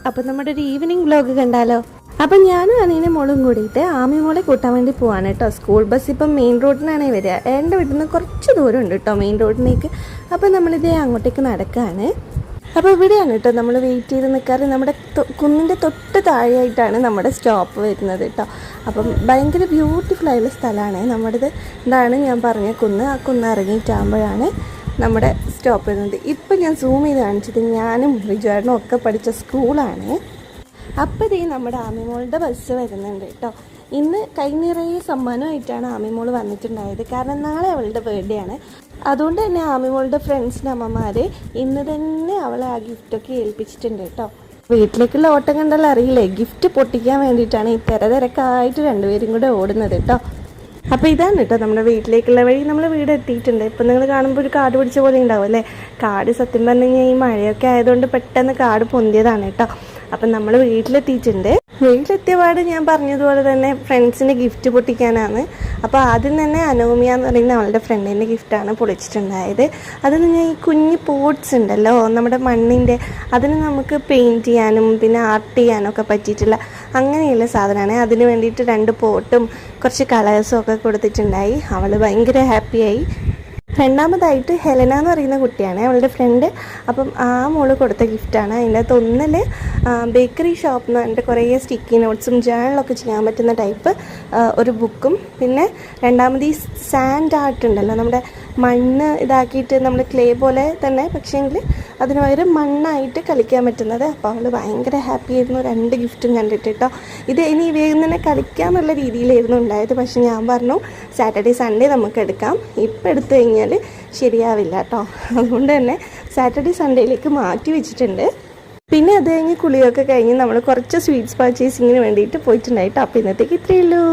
അപ്പം നമ്മുടെ ഒരു ഈവനിങ് വ്ലോഗ് കണ്ടാലോ? അപ്പം ഞാനും അനീനെ മോളും കൂടിയിട്ട് ആമി മോളെ കൂട്ടാൻ വേണ്ടി പോവാണ് കേട്ടോ. സ്കൂൾ ബസ് ഇപ്പം മെയിൻ റോഡിനാണ് വരിക. എൻ്റെ വീട്ടിൽ നിന്ന് കുറച്ച് ദൂരം ഉണ്ട് കേട്ടോ മെയിൻ റോഡിലേക്ക്. അപ്പം നമ്മളിതേ അങ്ങോട്ടേക്ക് നടക്കുകയാണ്. അപ്പോൾ ഇവിടെയാണ് കേട്ടോ നമ്മൾ വെയിറ്റ് ചെയ്ത് നിൽക്കാറ്. നമ്മുടെ കുന്നിൻ്റെ തൊട്ട് താഴെയായിട്ടാണ് നമ്മുടെ സ്റ്റോപ്പ് വരുന്നത് കേട്ടോ. അപ്പം ഭയങ്കര ബ്യൂട്ടിഫുൾ ആയുള്ള സ്ഥലമാണ് നമ്മുടേത്. ഇതാണ് ഞാൻ പറഞ്ഞ കുന്ന്. ആ കുന്ന് ഇറങ്ങിയിട്ടാകുമ്പോഴാണ് നമ്മുടെ സ്റ്റോപ്പ് വരുന്നത്. ഇപ്പം ഞാൻ സൂം ചെയ്ത് കാണിച്ചത് ഞാനും റിജുവാനും ഒക്കെ പഠിച്ച സ്കൂളാണ്. അപ്പോൾ ഇതേ നമ്മുടെ ആമിമോളുടെ ബസ് വരുന്നുണ്ട് കേട്ടോ. ഇന്ന് കൈ നിറയെ സമ്മാനമായിട്ടാണ് ആമിമോൾ വന്നിട്ടുണ്ടായത്. കാരണം നാളെ അവളുടെ ബർത്ത്ഡേ ആണ്. അതുകൊണ്ട് തന്നെ ആമിമോളുടെ ഫ്രണ്ട്സിൻ്റെ അമ്മമാർ ഇന്ന് തന്നെ അവളെ ആ ഗിഫ്റ്റൊക്കെ ഏൽപ്പിച്ചിട്ടുണ്ട് കേട്ടോ. വീട്ടിലേക്കുള്ള ഓട്ടം കണ്ടാൽ അറിയില്ലേ, ഗിഫ്റ്റ് പൊട്ടിക്കാൻ വേണ്ടിയിട്ടാണ് ഈ തിരക്കായിട്ട് രണ്ടുപേരും കൂടെ ഓടുന്നത് കേട്ടോ. അപ്പോൾ ഇതാണ് കേട്ടോ നമ്മുടെ വീട്ടിലേക്കുള്ള വഴി. നമ്മൾ വീട് എത്തിയിട്ടുണ്ട്. ഇപ്പം നിങ്ങൾ കാണുമ്പോൾ ഒരു കാട് പിടിച്ച പോലെ ഉണ്ടാവും അല്ലേ. കാട് സത്യം പറഞ്ഞു കഴിഞ്ഞാൽ ഈ മഴയൊക്കെ ആയതുകൊണ്ട് പെട്ടെന്ന് കാട് പൊന്തിയതാണ് കേട്ടോ. അപ്പം നമ്മൾ വീട്ടിലെത്തിയിട്ടുണ്ട്. വീട്ടിലെത്തിയ പാട് ഞാൻ പറഞ്ഞതുപോലെ തന്നെ ഫ്രണ്ട്സിന് ഗിഫ്റ്റ് പൊട്ടിക്കാനാണ്. അപ്പോൾ ആദ്യം തന്നെ അനോമിയ എന്ന് പറയുന്ന അവളുടെ ഫ്രണ്ടിൻ്റെ ഗിഫ്റ്റാണ് പൊളിച്ചിട്ടുണ്ടായത്. അതെന്ന് പറഞ്ഞാൽ ഈ കുഞ്ഞ് പോട്ട്സ് ഉണ്ടല്ലോ നമ്മുടെ മണ്ണിൻ്റെ, അതിന് നമുക്ക് പെയിൻറ്റ് ചെയ്യാനും പിന്നെ ആർട്ട് ചെയ്യാനും ഒക്കെ പറ്റിയിട്ടുള്ള അങ്ങനെയുള്ള സാധനമാണ്. അതിന് വേണ്ടിയിട്ട് 2 പോട്ടും കുറച്ച് കളേഴ്സും ഒക്കെ കൊടുത്തിട്ടുണ്ടായി. അവൾ ഭയങ്കര ഹാപ്പിയായി. രണ്ടാമതായിട്ട് ഹെലന എന്ന് പറയുന്ന കുട്ടിയാണ് അവളുടെ ഫ്രണ്ട്. അപ്പം ആ മോള് കൊടുത്ത ഗിഫ്റ്റാണ്. അതിൻ്റെ അകത്ത് ഒന്നിൽ ബേക്കറി ഷോപ്പ് എന്ന് പറഞ്ഞിട്ട് കുറേ സ്റ്റിക്കി നോട്ട്സും ജേണലൊക്കെ ചെയ്യാൻ പറ്റുന്ന ടൈപ്പ് ഒരു ബുക്കും, പിന്നെ രണ്ടാമത് ഈ സാൻഡ് ആർട്ട് ഉണ്ടല്ലോ നമ്മുടെ മണ്ണ് ഇതാക്കിയിട്ട് നമ്മൾ ക്ലേ പോലെ തന്നെ പക്ഷേങ്കിൽ അതിന് പകരം മണ്ണായിട്ട് കളിക്കാൻ പറ്റുന്നത്. അപ്പോൾ അവൾ ഭയങ്കര ഹാപ്പി ആയിരുന്നു 2 ഗിഫ്റ്റും കണ്ടിട്ട് കേട്ടോ. ഇത് ഇനി വേഗം തന്നെ കളിക്കാമെന്നുള്ള രീതിയിലായിരുന്നു ഉണ്ടായത്. പക്ഷെ ഞാൻ പറഞ്ഞു സാറ്റർഡേ സൺഡേ നമുക്ക് എടുക്കാം, ഇപ്പം എടുത്തു കഴിഞ്ഞാൽ ശരിയാവില്ല കേട്ടോ. അതുകൊണ്ട് തന്നെ സാറ്റർഡേ സൺഡേയിലേക്ക് മാറ്റി വെച്ചിട്ടുണ്ട്. പിന്നെ അത് കഴിഞ്ഞ് കുളിയൊക്കെ കഴിഞ്ഞ് നമ്മൾ കുറച്ച് സ്വീറ്റ്സ് പർച്ചേസിങ്ങിന് വേണ്ടിയിട്ട് പോയിട്ടുണ്ടായിട്ടോ. അപ്പോൾ ഇന്നത്തേക്ക് ഇത്രയേ ഉള്ളൂ.